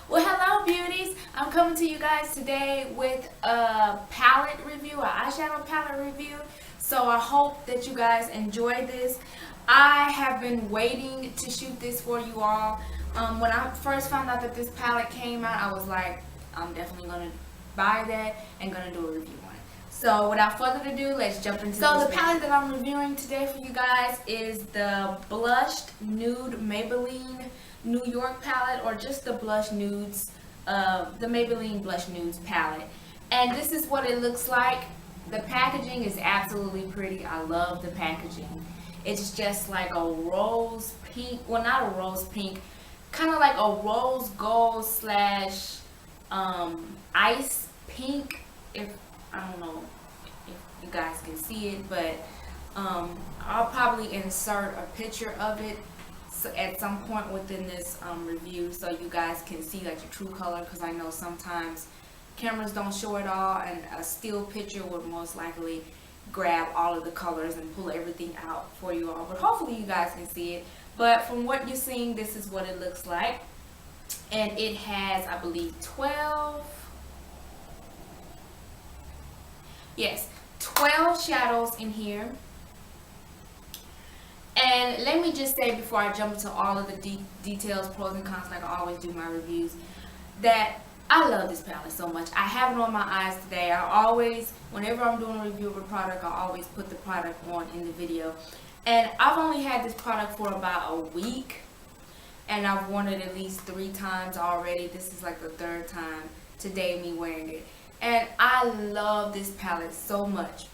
Well, hello beauties. I'm coming to you guys today with a palette review, an eyeshadow palette review. So I hope that you guys enjoy this. I have been waiting to shoot this for you all. When I first found out that this palette came out, I was like, I'm definitely going to buy that and going to do a review on it. So without further ado, let's jump into this. So the palette that I'm reviewing today for you guys is the Blushed Nude Maybelline New York palette, or just the Blush Nudes, the Maybelline Blush Nudes palette. And this is what it looks like. The packaging is absolutely pretty. I love the packaging. It's just like a rose pink, well, not a rose pink, kind of like a rose gold slash ice pink, if I don't know if you guys can see it, but I'll probably insert a picture of it at some point within this review, so you guys can see like the true color, because I know sometimes cameras don't show it all, and a still picture would most likely grab all of the colors and pull everything out for you all, but hopefully you guys can see it. But from what you're seeing, this is what it looks like, and it has, I believe, 12 shadows in here. And let me just say before I jump into all of the details, pros and cons, like I always do my reviews, that I love this palette so much. I have it on my eyes today. I always, whenever I'm doing a review of a product, I always put the product on in the video. And I've only had this product for about a week, and I've worn it at least 3 times already. This is like the 3rd time today me wearing it. And I love this palette so much.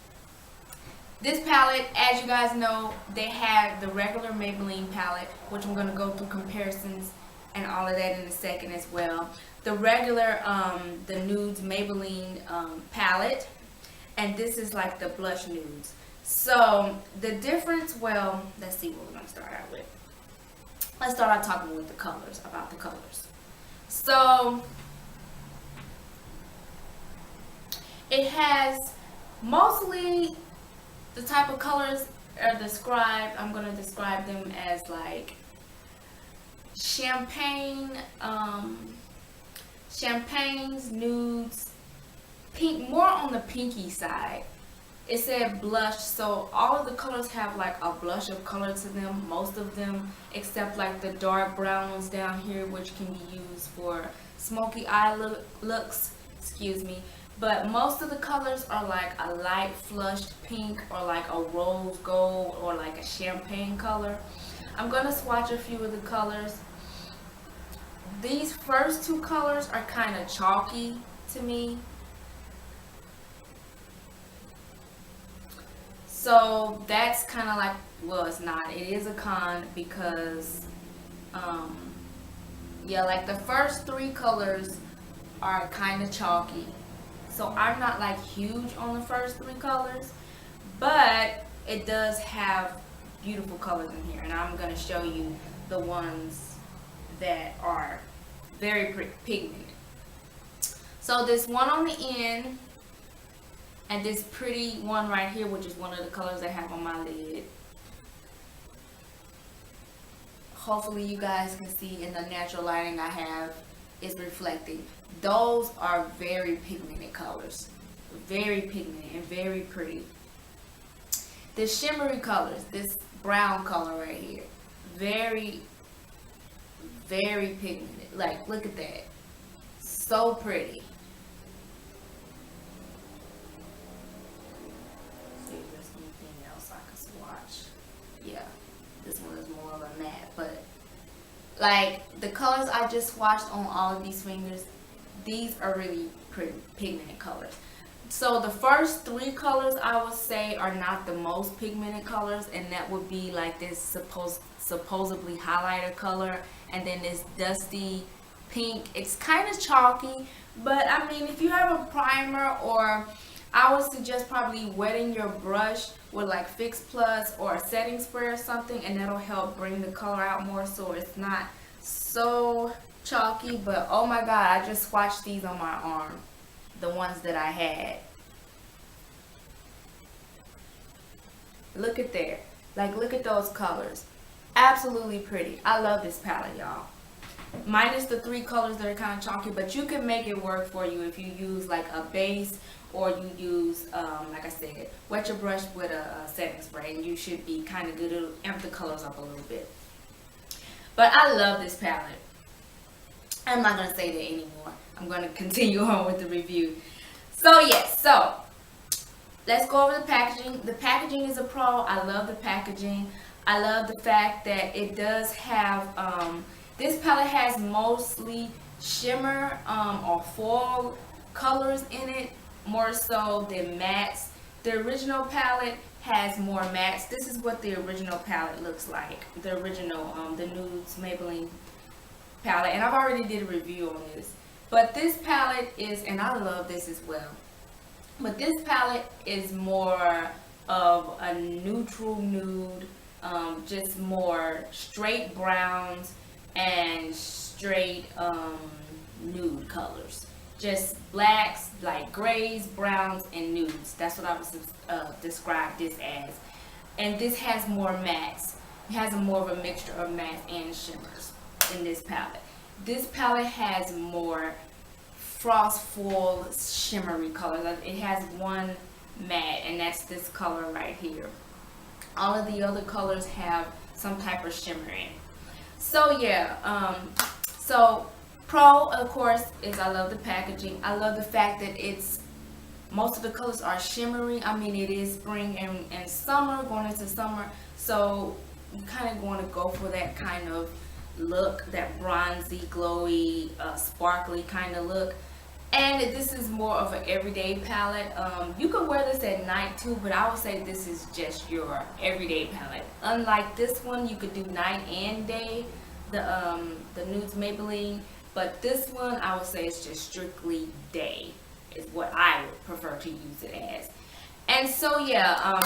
This palette, as you guys know, they have the regular Maybelline palette, which I'm going to go through comparisons and all of that in a second as well. The regular, the Nudes Maybelline palette, and this is like the Blush Nudes. So, the difference, well, let's see what we're going to start out with. Let's start out talking with the colors, about the colors. So, it has mostly the type of colors are described, I'm going to describe them as like champagnes, nudes, pink, more on the pinky side. It said blush, so all of the colors have like a blush of color to them, most of them, except like the dark brown ones down here, which can be used for smoky eye looks, excuse me. But most of the colors are like a light flushed pink, or like a rose gold, or like a champagne color. I'm going to swatch a few of the colors. These first 2 colors are kind of chalky to me. So that's kind of like, well, it's not. It is a con because, yeah, like the first 3 colors are kind of chalky. So I'm not like huge on the first 3 colors, but it does have beautiful colors in here, and I'm going to show you the ones that are very pigmented. So this one on the end, and this pretty one right here, which is one of the colors I have on my lid. Hopefully you guys can see in the natural lighting I have is reflecting. Those are very pigmented colors, very pigmented and very pretty. The shimmery colors, this brown color right here, very pigmented. Like, look at that, so pretty. Let's see if there's anything else I can swatch. Yeah, this one is more of a matte, but like the colors I just swatched on all of these fingers, these are really pretty pigmented colors. So the first 3 colors I would say are not the most pigmented colors, and that would be like this supposedly highlighter color, and then this dusty pink. It's kind of chalky, but I mean, if you have a primer, or I would suggest probably wetting your brush with like Fix Plus or a setting spray or something, and that'll help bring the color out more so it's not so chalky. But oh my god, I just swatched these on my arm, the ones that I had. Look at there, like look at those colors, absolutely pretty. I love this palette, y'all. minus the 3 colors that are kind of chalky, but you can make it work for you if you use like a base, or you use, like I said, wet your brush with a setting spray, and you should be kind of good. It'll amp the colors up a little bit. But I love this palette. I'm not going to say that anymore. I'm going to continue on with the review. So yes, so let's go over the packaging. The packaging is a pro. I love the packaging. I love the fact that it does have, this palette has mostly shimmer or foil colors in it, more so than mattes. The original palette has more mattes. This is what the original palette looks like. The original, the Nudes Maybelline palette. And I've already did a review on this. But this palette is, and I love this as well, but this palette is more of a neutral nude, just more straight browns and straight nude colors. Just blacks, light grays, browns, and nudes. That's what I would describe this as. And this has more mattes. It has more of a mixture of mattes and shimmers in this palette. This palette has more frost foil shimmery colors. It has one matte, and that's this color right here. All of the other colors have some type of shimmer in it. So yeah, so pro, of course, is I love the packaging. I love the fact that it's, most of the colors are shimmery. I mean, it is spring and summer, going into summer, so you kind of want to go for that kind of look, that bronzy, glowy, sparkly kind of look. And this is more of an everyday palette. You could wear this at night too, but I would say this is just your everyday palette. Unlike this one, you could do night and day, the Nudes Maybelline. But this one, I would say it's just strictly day, is what I would prefer to use it as. And so yeah,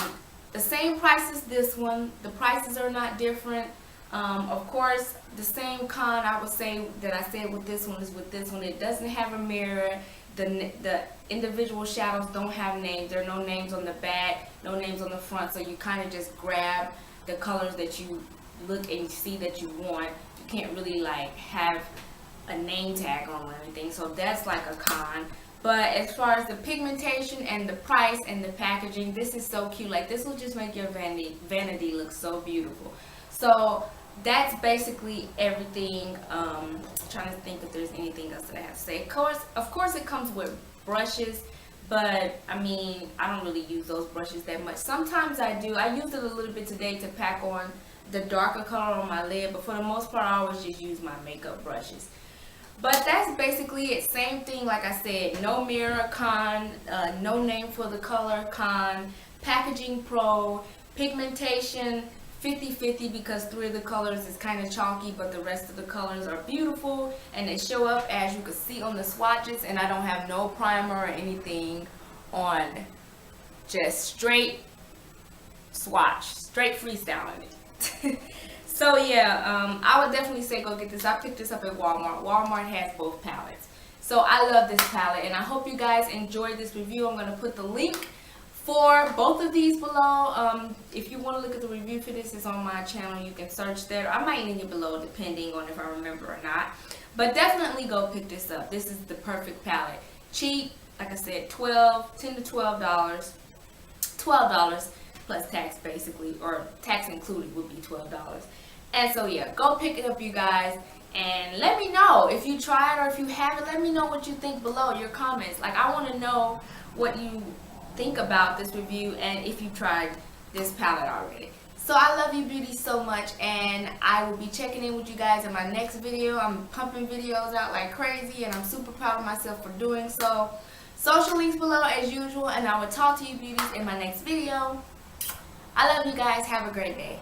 the same price as this one. The prices are not different. Of course, the same con I would say that I said with this one is with this one. It doesn't have a mirror. The individual shadows don't have names. There are no names on the back, no names on the front. So you kind of just grab the colors that you look and see that you want. You can't really like have a name tag on or anything. So that's like a con. But as far as the pigmentation and the price and the packaging, this is so cute. Like, this will just make your vanity look so beautiful. So that's basically everything. Trying to think if there's anything else that I have to say. Of course it comes with brushes, but I mean, I don't really use those brushes that much. Sometimes I do. I used it a little bit today to pack on the darker color on my lid, but for the most part I always just use my makeup brushes. But that's basically it. Same thing, like I said, no mirror, con, no name for the color, con, packaging, pro, pigmentation 50-50, because 3 of the colors is kind of chalky, but the rest of the colors are beautiful and they show up, as you can see on the swatches. And I don't have no primer or anything on, just straight swatch, straight freestyling it. So yeah, I would definitely say go get this. I picked this up at Walmart. Walmart has both palettes. So I love this palette, and I hope you guys enjoyed this review. I'm going to put the link for both of these below. If you want to look at the review for this, it's on my channel. You can search there. I might link it below depending on if I remember or not. But definitely go pick this up. This is the perfect palette. Cheap, like I said, $10 to $12. $12 plus tax basically, or tax included would be $12. And so yeah, go pick it up, you guys, and let me know if you try it or if you haven't. Let me know what you think below, your comments. Like, I want to know what you think about this review and if you tried this palette already. So I love you beauties so much, and I will be checking in with you guys in my next video. I'm pumping videos out like crazy, and I'm super proud of myself for doing so. Social links below as usual, and I will talk to you beauties in my next video. I love you guys. Have a great day.